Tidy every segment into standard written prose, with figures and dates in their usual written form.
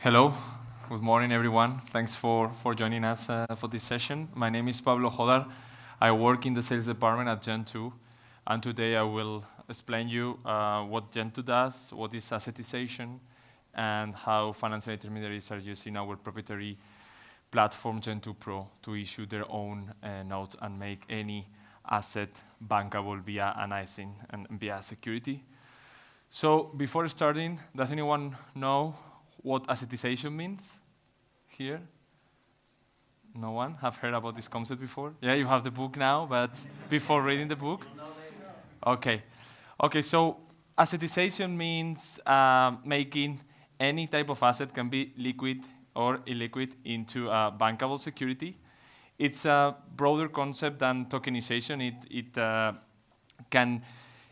Hello, good morning everyone. Thanks for joining us for this session. My name is Pablo Jodar. I work in the sales department at GenTwo, and today I will explain you what GenTwo does, what is assetization, and how financial intermediaries are using our proprietary platform GenTwo Pro to issue their own notes and make any asset bankable via an ISIN and via security. So before starting, does anyone know what assetization means here? No one have heard about this concept before? Yeah, you have the book now, but before reading the book? Okay. Okay, so assetization means making any type of asset, can be liquid or illiquid, into a bankable security. It's a broader concept than tokenization.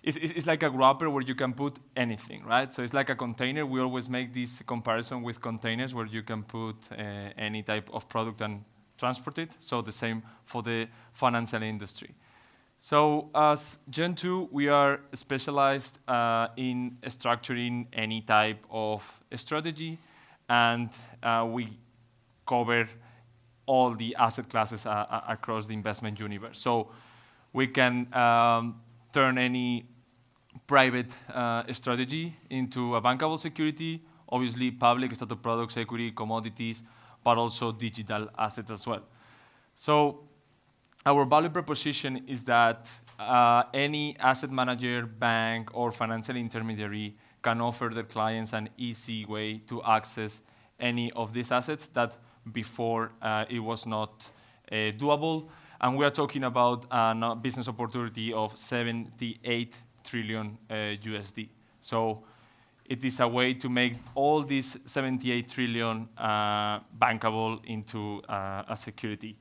It's like a wrapper where you can put anything, right? So it's like a container. We always make this comparison with containers where you can put any type of product and transport it. So the same for the financial industry. So as GenTwo, we are specialized in structuring any type of strategy, and we cover all the asset classes across the investment universe. So we can turn any private strategy into a bankable security, obviously public status products, equity, commodities, but also digital assets as well. So our value proposition is that any asset manager, bank, or financial intermediary can offer their clients an easy way to access any of these assets that before it was not doable. And we are talking about a business opportunity of 78 trillion USD. So it is a way to make all these 78 trillion bankable into a security.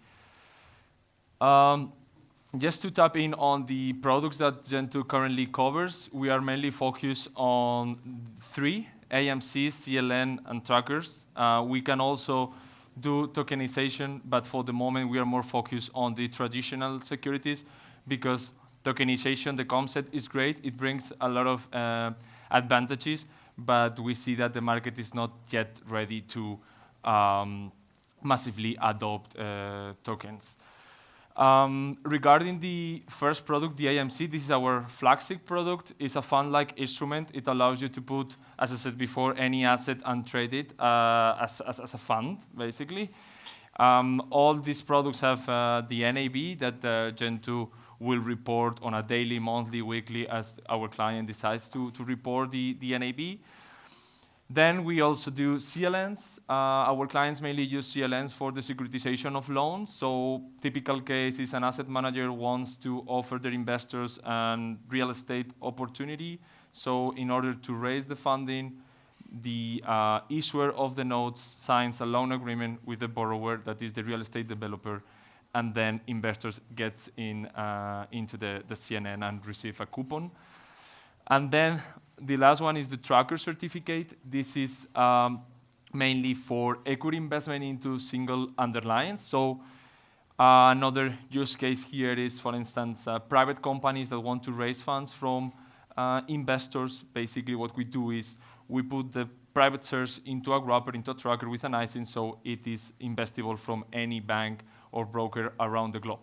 Just to tap in on the products that GenTwo currently covers, we are mainly focused on three: AMCs, CLN, and trackers. We can also do tokenization, but for the moment we are more focused on the traditional securities because tokenization, the concept is great. It brings a lot of advantages, but we see that the market is not yet ready to massively adopt tokens. Regarding the first product, the AMC, this is our flagship product. It's a fund-like instrument. It allows you to put, as I said before, any asset and trade it as a fund, basically. All these products have the NAV that GenTwo will report on a daily, monthly, weekly, as our client decides to report the NAV. Then we also do CLNs. Our clients mainly use CLNs for the securitization of loans. So typical case is an asset manager wants to offer their investors a real estate opportunity. So in order to raise the funding, the issuer of the notes signs a loan agreement with the borrower, that is the real estate developer, and then investors gets into the CNN and receive a coupon. And then the last one is the tracker certificate. This is mainly for equity investment into single underlyings. So another use case here is, for instance, private companies that want to raise funds from investors. Basically what we do is we put the private shares into a wrapper, into a tracker with an ISIN, so it is investable from any bank or broker around the globe.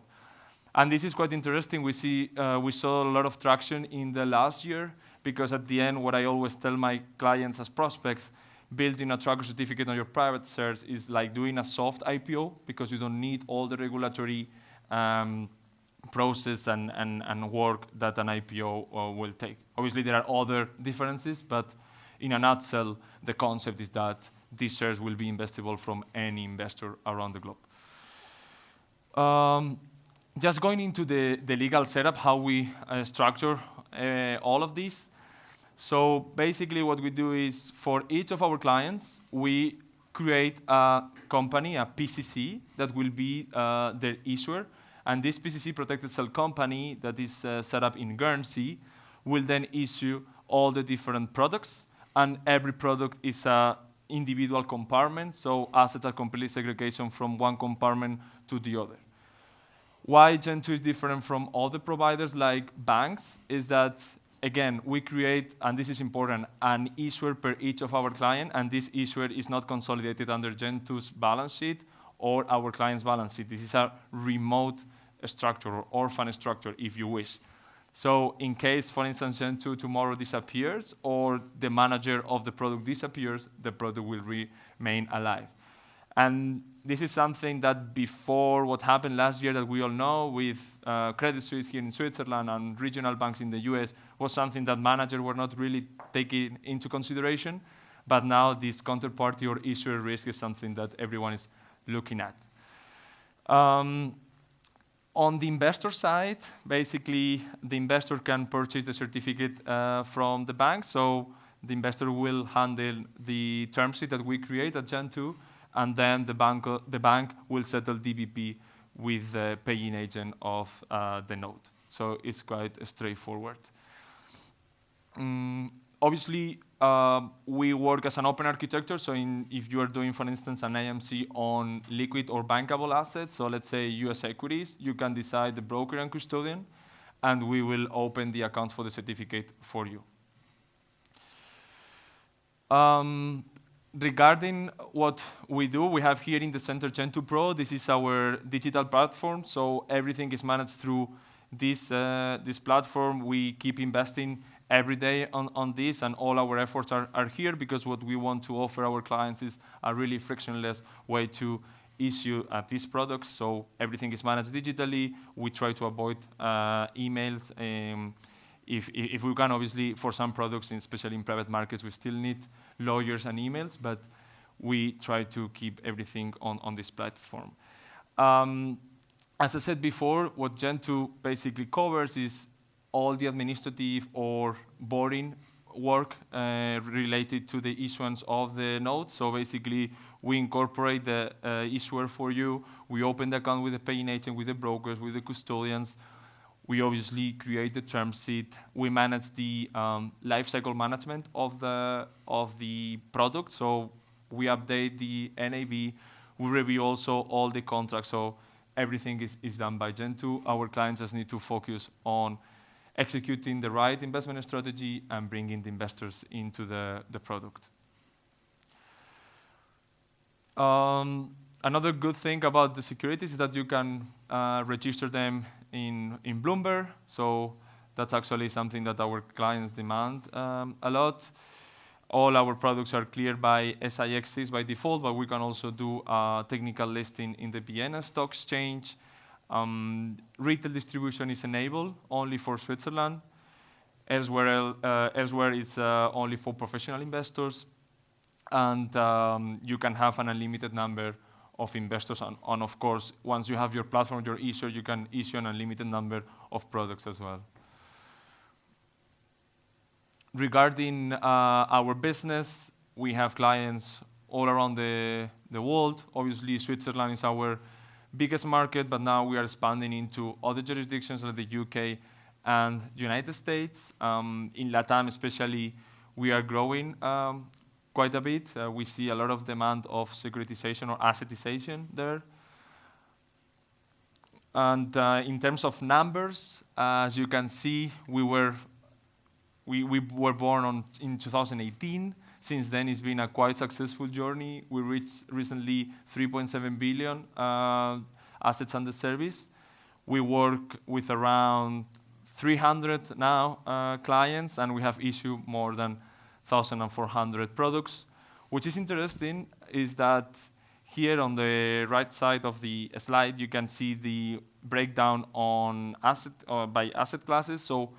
And this is quite interesting. We saw a lot of traction in the last year, because at the end, what I always tell my clients as prospects, building a tracker certificate on your private shares is like doing a soft IPO, because you don't need all the regulatory process and work that an IPO will take. Obviously, there are other differences, but in a nutshell, the concept is that these shares will be investable from any investor around the globe. Just going into the legal setup, how we structure all of this. So basically what we do is, for each of our clients, we create a company, a PCC, that will be their issuer. And this PCC, protected cell company, that is set up in Guernsey, will then issue all the different products. And every product is an individual compartment, so assets are completely segregation from one compartment to the other. Why GenTwo is different from other providers like banks is that again, we create, and this is important, an issuer per each of our client, and this issuer is not consolidated under Gen2's balance sheet or our client's balance sheet. This is a remote structure or orphan structure, if you wish. So in case, for instance, Gen2 tomorrow disappears or the manager of the product disappears, the product will remain alive. And this is something that before what happened last year that we all know with Credit Suisse here in Switzerland and regional banks in the US was something that managers were not really taking into consideration. But now this counterparty or issuer risk is something that everyone is looking at. On the investor side, basically the investor can purchase the certificate from the bank. So the investor will handle the term sheet that we create at Gen2, and then the bank will settle DBP with the paying agent of the node. So it's quite straightforward. Obviously, we work as an open architecture. So if you are doing, for instance, an AMC on liquid or bankable assets, so let's say US equities, you can decide the broker and custodian, and we will open the account for the certificate for you. Regarding what we do, we have here in the center GenTwo Pro. This is our digital platform. So everything is managed through this platform. We keep investing every day on this, and all our efforts are here because what we want to offer our clients is a really frictionless way to issue these products. So everything is managed digitally. We try to avoid emails. If we can, obviously, for some products, especially in private markets, we still need lawyers and emails, but we try to keep everything on this platform. As I said before, what Gen2 basically covers is all the administrative or boring work related to the issuance of the notes. So basically, we incorporate the issuer for you. We open the account with the paying agent, with the brokers, with the custodians. We obviously create the term sheet. We manage the lifecycle management of the product. So we update the NAV. We review also all the contracts. So everything is done by Gen2. Our clients just need to focus on executing the right investment strategy and bringing the investors into the product. Another good thing about the securities is that you can register them in Bloomberg. So that's actually something that our clients demand a lot. All our products are cleared by SIXs by default, but we can also do a technical listing in the Vienna Stock Exchange. Retail distribution is enabled only for Switzerland. Elsewhere it's only for professional investors. And you can have an unlimited number of investors. And of course, once you have your platform, your issuer, you can issue an unlimited number of products as well. Regarding our business, we have clients all around the world. Obviously, Switzerland is our biggest market, but now we are expanding into other jurisdictions like the UK and United States. In LATAM especially, we are growing quite a bit. We see a lot of demand of securitization or assetization there. And in terms of numbers, as you can see, we were born in 2018. Since then, it's been a quite successful journey. We reached recently 3.7 billion assets under service. We work with around 300 now clients, and we have issued more than 1,400 products. Which is interesting is that here on the right side of the slide, you can see the breakdown on by asset classes. So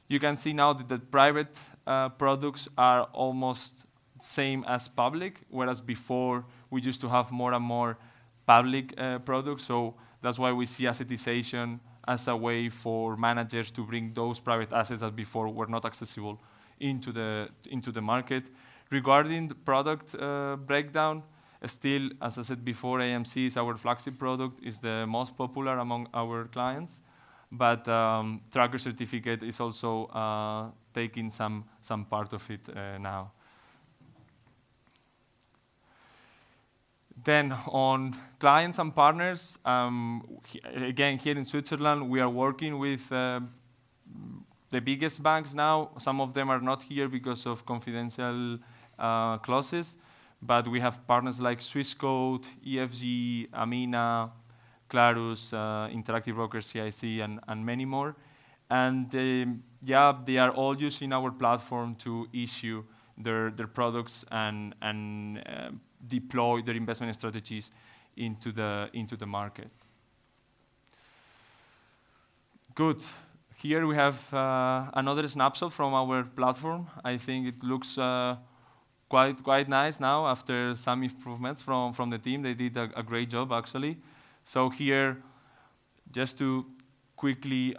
you can see now that the private products are almost same as public, whereas before we used to have more and more public products. So that's why we see assetization as a way for managers to bring those private assets that before were not accessible into the market. Regarding the product breakdown, still, as I said before, AMC is our flagship product, is the most popular among our clients. But tracker certificate is also taking some part of it now. Then on clients and partners, again, here in Switzerland, we are working with the biggest banks now. Some of them are not here because of confidential clauses, but we have partners like Swissquote, EFG, Amina, Clarus, Interactive Brokers, CIC, and many more. And yeah, they are all using our platform to issue their products and deploy their investment strategies into the market. Good. Here we have another snapshot from our platform. I think it looks quite nice now after some improvements from the team. They did a great job actually. So here, just to quickly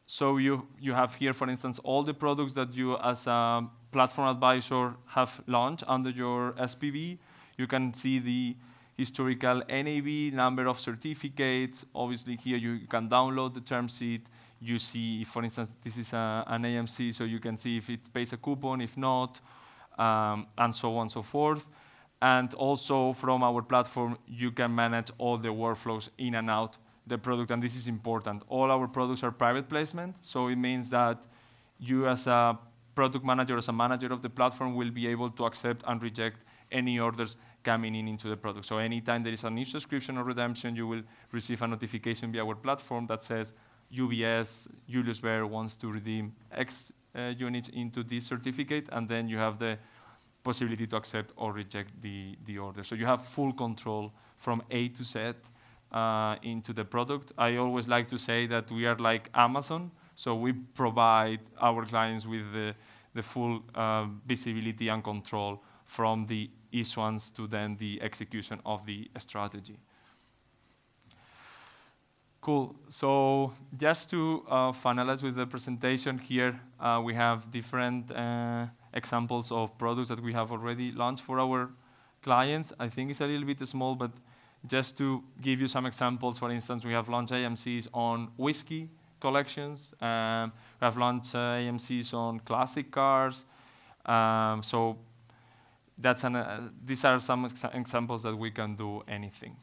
show you have here, for instance, all the products that you as a platform advisor have launched under your SPV. You can see the historical NAV, number of certificates. Obviously here you can download the term sheet. You see, for instance, this is an AMC, so you can see if it pays a coupon, if not, and so on and so forth. And also from our platform, you can manage all the workflows in and out the product, and this is important. All our products are private placement, so it means that you as a product manager, as a manager of the platform, will be able to accept and reject any orders coming into the product. So anytime there is a new subscription or redemption, you will receive a notification via our platform that says UBS, Julius Baer wants to redeem X units into this certificate, and then you have the possibility to accept or reject the order. So you have full control from A to Z into the product. I always like to say that we are like Amazon, so we provide our clients with the full visibility and control from the issuance to then the execution of the strategy. Cool. So just to finalize with the presentation here, we have different examples of products that we have already launched for our clients. I think it's a little bit small, but just to give you some examples, for instance, we have launched AMCs on whiskey collections. We have launched AMCs on classic cars. So that's these are some examples that we can do anything.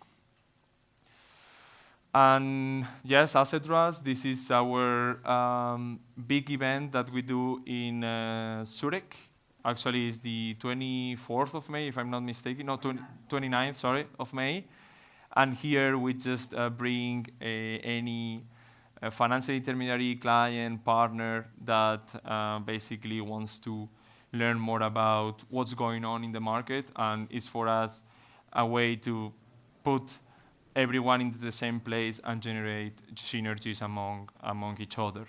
And yes, Asset Trust, this is our big event that we do in Zurich. Actually, it's the 24th of May, if I'm not mistaken. No, 29th, sorry, of May. And here we just bring any financial intermediary, client, partner that basically wants to learn more about what's going on in the market, and is for us a way to put everyone into the same place and generate synergies among each other.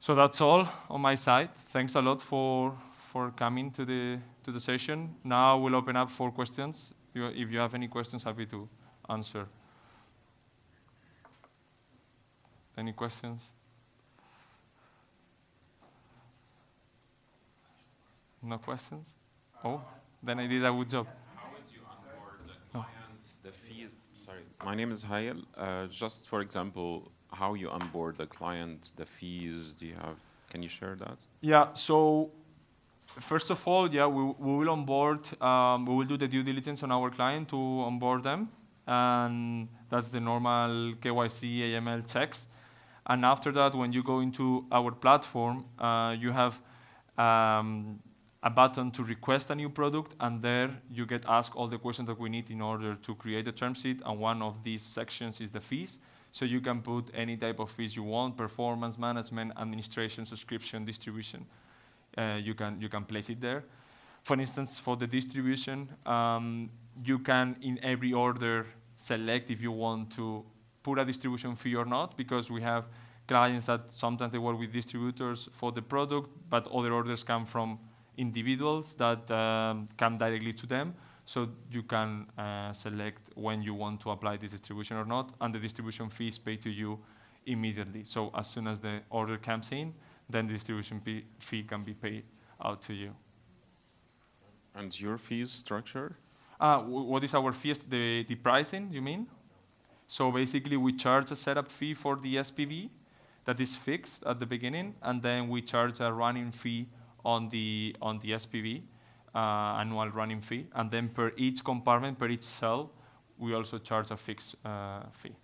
So that's all on my side. Thanks a lot for coming to the session. Now we'll open up for questions. If you have any questions, happy to answer. Any questions? No questions? Oh, then I did a good job. How would you onboard the client, the fee? Sorry, my name is Hayel. Just for example, how you onboard the client, the fees, can you share that? Yeah, so first of all, yeah, we will onboard, we will do the due diligence on our client to onboard them. And that's the normal KYC, AML checks. And after that, when you go into our platform, you have a button to request a new product, and there you get asked all the questions that we need in order to create a term sheet, and one of these sections is the fees. So you can put any type of fees you want: performance, management, administration, subscription, distribution. You can place it there. For instance, for the distribution, you can in every order select if you want to put a distribution fee or not, because we have clients that sometimes they work with distributors for the product, but other orders come from individuals that come directly to them. So you can select when you want to apply this distribution or not, and the distribution fee is paid to you immediately. So as soon as the order comes in, then the distribution fee can be paid out to you. And your fees structure? What is our fee? The pricing, you mean? So basically, we charge a setup fee for the SPV that is fixed at the beginning, and then we charge a running fee on the SPV, annual running fee, and then per each compartment, per each cell, we also charge a fixed fee.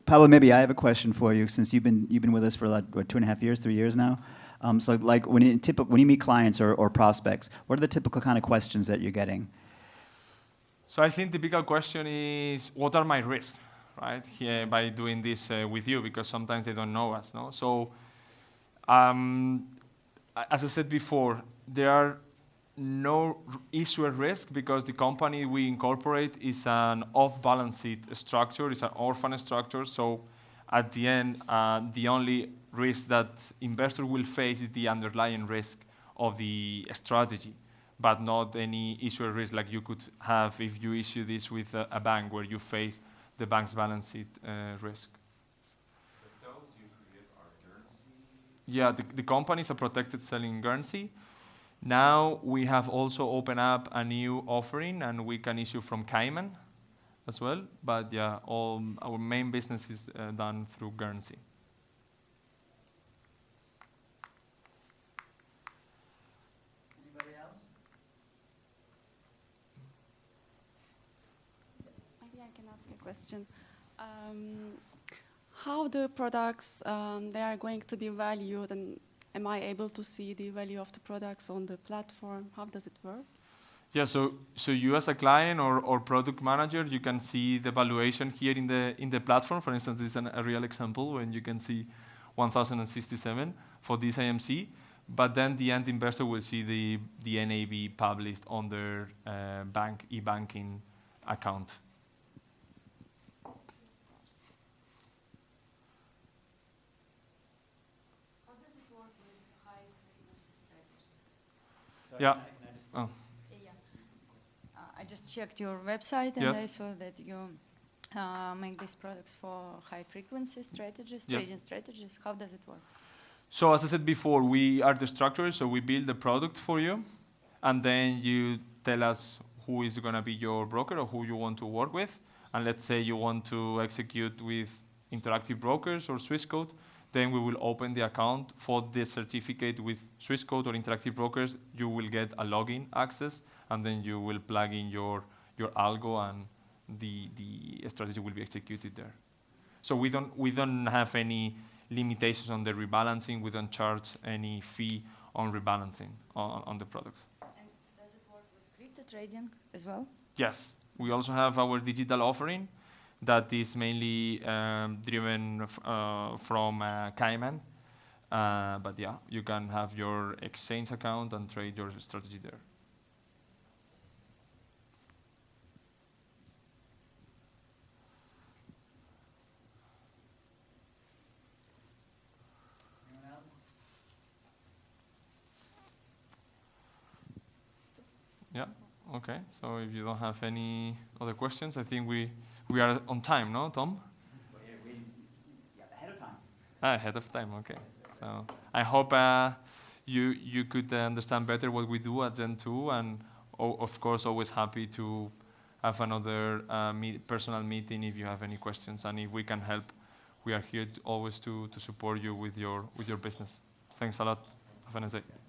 Pablo, maybe I have a question for you since you've been with us for like, what, 2.5 years, 3 years now. So like when you meet clients or prospects, what are the typical kind of questions that you're getting? So I think the bigger question is, what are my risks, right? Here by doing this with you, because sometimes they don't know us, no? So as I said before, there are no issuer risk because the company we incorporate is an off-balance sheet structure, it's an orphan structure. So at the end, the only risk that investor will face is the underlying risk of the strategy, but not any issuer risk like you could have if you issue this with a bank where you face the bank's balance sheet risk. The cells you create are Guernsey? Yeah, the company is a protected cell in Guernsey. Now we have also opened up a new offering and we can issue from Cayman as well. But yeah, all our main business is done through Guernsey. Anybody else? Maybe I can ask a question. How the products they are going to be valued, and am I able to see the value of the products on the platform? How does it work? Yeah, so you as a client or product manager, you can see the valuation here in the platform. For instance, this is a real example when you can see 1,067 for this IMC. But then the end investor will see the NAV published on their e-banking account. Yeah. Oh. I just checked your website and Yes. I saw that you make these products for high frequency strategies, Yes. trading strategies. How does it work? So as I said before, we are the structure, so we build the product for you, and then you tell us who is going to be your broker or who you want to work with. And let's say you want to execute with Interactive Brokers or Swissquote, then we will open the account for the certificate with Swissquote or Interactive Brokers. You will get a login access, and then you will plug in your algo, and the strategy will be executed there. So we don't have any limitations on the rebalancing. We don't charge any fee on rebalancing on the products. And does it work with crypto trading as well? Yes, we also have our digital offering that is mainly driven from Cayman. But yeah, you can have your exchange account and trade your strategy there. Anyone else? Yeah, okay. So if you don't have any other questions, I think we are on time, no, Tom? Ahead of time. Ahead of time, okay. So I hope you could understand better what we do at Gen2, and of course, always happy to have another personal meeting if you have any questions, and if we can help, we are here always to support you with your business. Thanks a lot. Have a nice day.